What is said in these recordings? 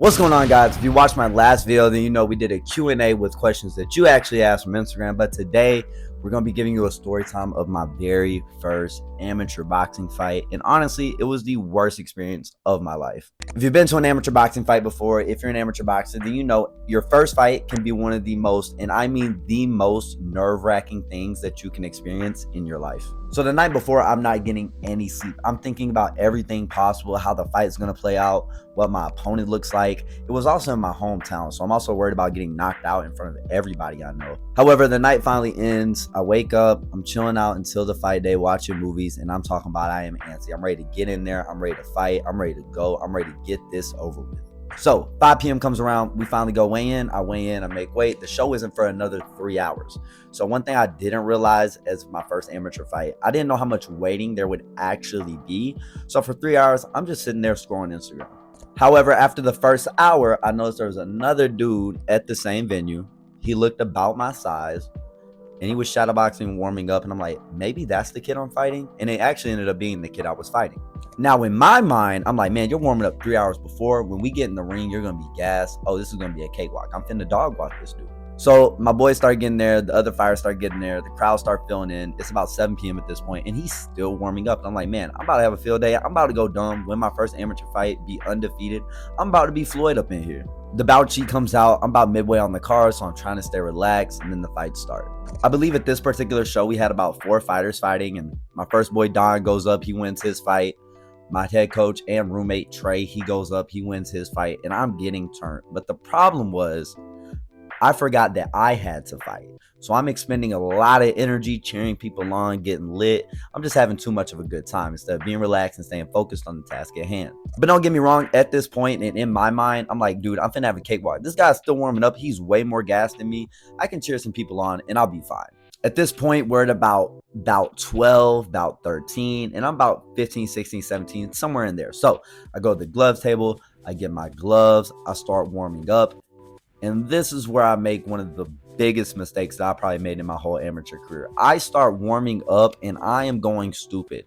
What's going on, guys? If you watched my last video, then you know we did a Q&A with questions that you actually asked from Instagram. But today, we're going to be giving you a story time of my very first amateur boxing fight. And honestly, it was the worst experience of my life. If you've been to an amateur boxing fight before, if you're an amateur boxer, then you know your first fight can be one of the most, and I mean the most, nerve-wracking things that you can experience in your life. So the night before, I'm not getting any sleep. I'm thinking about everything possible, how the fight is going to play out, what my opponent looks like. It was also in my hometown, so I'm also worried about getting knocked out in front of everybody I know. However, the night finally ends. I wake up, I'm chilling out until the fight day, watching movies, and I'm talking about I am antsy. I'm ready to get in there. I'm ready to fight. I'm ready to go. I'm ready to get this over with. So 5 p.m. comes around, we finally go weigh in. I weigh in, I make weight. The show isn't for another 3 hours. So one thing I didn't realize as my first amateur fight, I didn't know how much waiting there would actually be. So for 3 hours, I'm just sitting there scrolling Instagram. However, after the first hour, I noticed there was another dude at the same venue. He looked about my size, and he was shadowboxing, warming up, and I'm like, maybe that's the kid I'm fighting? And it actually ended up being the kid I was fighting. Now, in my mind, I'm like, man, you're warming up 3 hours before. When we get in the ring, you're going to be gassed. Oh, this is going to be a cakewalk. I'm finna dog walk this dude. So my boys start getting there. The other fighters start getting there. The crowd start filling in. It's about 7 p.m. at this point, and he's still warming up. And I'm like, man, I'm about to have a field day. I'm about to go dumb, win my first amateur fight, be undefeated. I'm about to be Floyd up in here. The bout sheet comes out. I'm about midway on the card, so I'm trying to stay relaxed, and then the fights start. I believe at this particular show, we had about 4 fighters fighting, and my first boy, Don, goes up. He wins his fight. My head coach and roommate, Trey, he goes up. He wins his fight, and I'm getting turned. But the problem was, I forgot that I had to fight. So I'm expending a lot of energy cheering people on, getting lit. I'm just having too much of a good time instead of being relaxed and staying focused on the task at hand. But don't get me wrong, at this point and in my mind, I'm like, dude, I'm finna have a cakewalk. This guy's still warming up. He's way more gassed than me. I can cheer some people on and I'll be fine. At this point, we're at about 12, about 13, and I'm about 15, 16, 17, somewhere in there. So I go to the gloves table. I get my gloves. I start warming up. And this is where I make one of the biggest mistakes that I probably made in my whole amateur career. I start warming up and I am going stupid.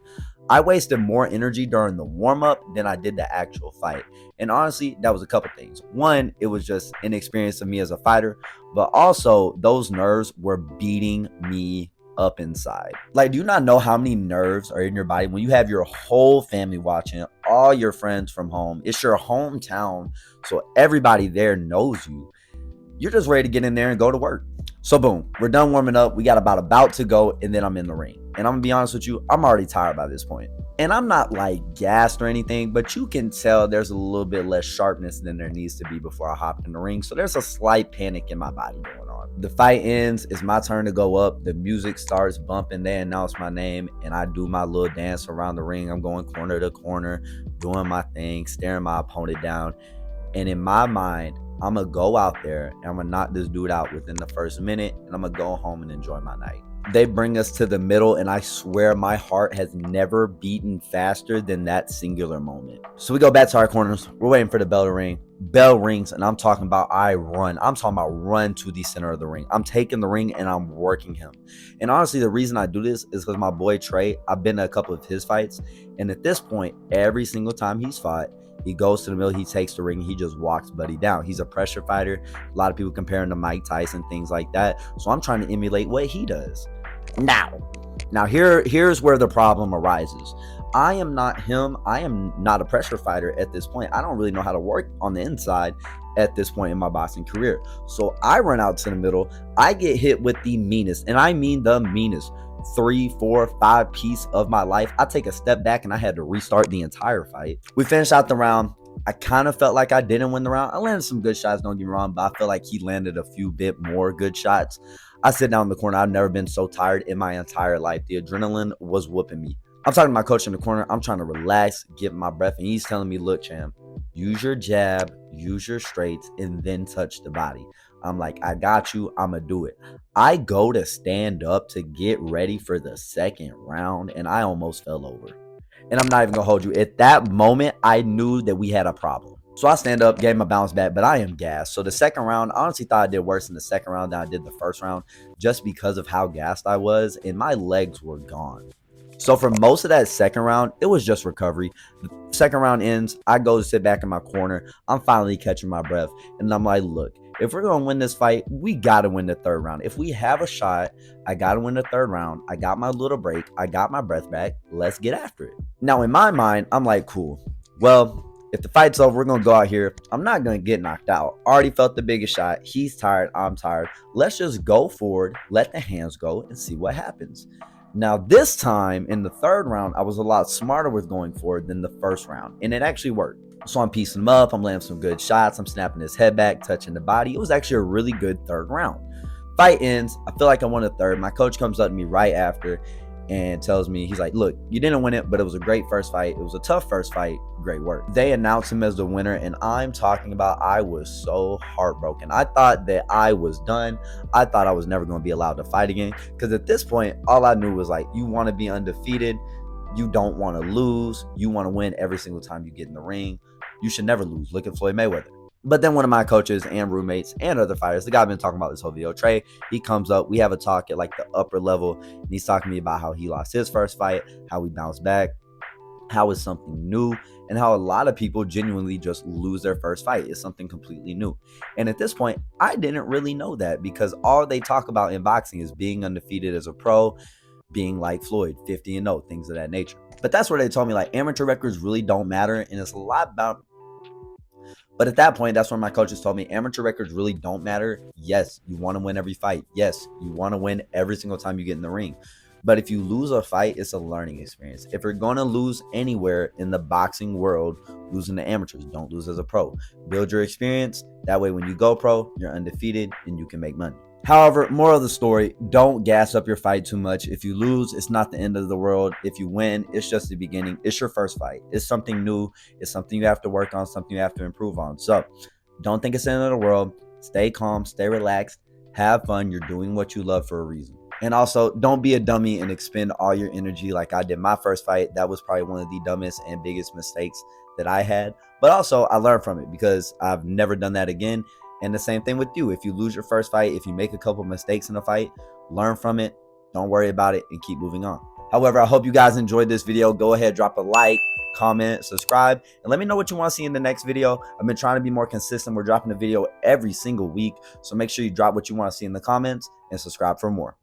I wasted more energy during the warm-up than I did the actual fight. And honestly, that was a couple things. One, it was just inexperience of me as a fighter, but also those nerves were beating me up inside. Like, do you not know how many nerves are in your body when you have your whole family watching, all your friends from home? It's your hometown, so everybody there knows you. You're just ready to get in there and go to work. So boom, we're done warming up. We got about to go, and then I'm in the ring. And I'm gonna be honest with you, I'm already tired by this point. And I'm not like gassed or anything, but you can tell there's a little bit less sharpness than there needs to be before I hop in the ring. So there's a slight panic in my body going on. The fight ends, it's my turn to go up. The music starts bumping, they announce my name, and I do my little dance around the ring. I'm going corner to corner, doing my thing, staring my opponent down. And in my mind, I'm going to go out there and I'm going to knock this dude out within the first minute, and I'm going to go home and enjoy my night. They bring us to the middle, and I swear my heart has never beaten faster than that singular moment. So we go back to our corners. We're waiting for the bell to ring. Bell rings, and I'm talking about I run. I'm talking about run to the center of the ring. I'm taking the ring, and I'm working him. And honestly, the reason I do this is because my boy Trey, I've been to a couple of his fights, and at this point, every single time he's fought, he goes to the middle, he takes the ring, he just walks Buddy down. He's a pressure fighter. A lot of people compare him to Mike Tyson, things like that. So I'm trying to emulate what he does. Now here's where the problem arises. I am not him. I am not a pressure fighter at this point. I don't really know how to work on the inside at this point in my boxing career. So I run out to the middle. I get hit with the meanest, and I mean the meanest, 3, 4, 5 piece of my life. I take a step back and I had to restart the entire fight. We finished out the round. I kind of felt like I didn't win the round. I landed some good shots, don't get me wrong, but I feel like he landed a few bit more good shots. I sit down in the corner. I've never been so tired in my entire life. The adrenaline was whooping me. I'm talking to my coach in the corner. I'm trying to relax, get my breath, and he's telling me, look, champ, use your jab, use your straights, and then touch the body. I'm like, I got you. I'm going to do it. I go to stand up to get ready for the second round, and I almost fell over. And I'm not even going to hold you. At that moment, I knew that we had a problem. So I stand up, gave my bounce back, but I am gassed. So the second round, I honestly thought I did worse in the second round than I did the first round, just because of how gassed I was, and my legs were gone. So for most of that second round, it was just recovery. The second round ends, I go to sit back in my corner. I'm finally catching my breath. And I'm like, look, if we're going to win this fight, we got to win the third round. If we have a shot, I got to win the third round. I got my little break. I got my breath back. Let's get after it. Now, in my mind, I'm like, cool. Well, if the fight's over, we're going to go out here. I'm not going to get knocked out. Already felt the biggest shot. He's tired. I'm tired. Let's just go forward, let the hands go, and see what happens. Now, this time in the third round, I was a lot smarter with going forward than the first round, and it actually worked. So I'm piecing him up. I'm landing some good shots. I'm snapping his head back, touching the body. It was actually a really good third round. Fight ends. I feel like I won a third. My coach comes up to me right after and tells me, he's like, look, you didn't win it, but it was a great first fight. It was a tough first fight. Great work. They announced him as the winner, and I'm talking about I was so heartbroken. I thought that I was done. I thought I was never going to be allowed to fight again, because at this point, all I knew was like, you want to be undefeated. You don't want to lose. You want to win every single time you get in the ring. You should never lose. Look at Floyd Mayweather. But then one of my coaches and roommates and other fighters, the guy I've been talking about this whole video, Trey, he comes up. We have a talk at like the upper level, and he's talking to me about how he lost his first fight, how we bounced back, how it's something new, and how a lot of people genuinely just lose their first fight. It's something completely new. And at this point, I didn't really know that, because all they talk about in boxing is being undefeated as a pro, being like Floyd, 50-0, things of that nature. But that's where they told me like amateur records really don't matter, and it's a lot about. But at that point, that's when my coaches told me amateur records really don't matter. Yes, you want to win every fight. Yes, you want to win every single time you get in the ring. But if you lose a fight, it's a learning experience. If you're going to lose anywhere in the boxing world, losing to amateurs, don't lose as a pro. Build your experience. That way, when you go pro, you're undefeated and you can make money. However, moral of the story, don't gas up your fight too much. If you lose, it's not the end of the world. If you win, it's just the beginning. It's your first fight. It's something new. It's something you have to work on, something you have to improve on. So don't think it's the end of the world. Stay calm, stay relaxed, have fun. You're doing what you love for a reason. And also, don't be a dummy and expend all your energy like I did my first fight. That was probably one of the dumbest and biggest mistakes that I had. But also, I learned from it, because I've never done that again. And the same thing with you. If you lose your first fight, if you make a couple mistakes in a fight, learn from it. Don't worry about it and keep moving on. However, I hope you guys enjoyed this video. Go ahead, drop a like, comment, subscribe, and let me know what you want to see in the next video. I've been trying to be more consistent. We're dropping a video every single week. So make sure you drop what you want to see in the comments and subscribe for more.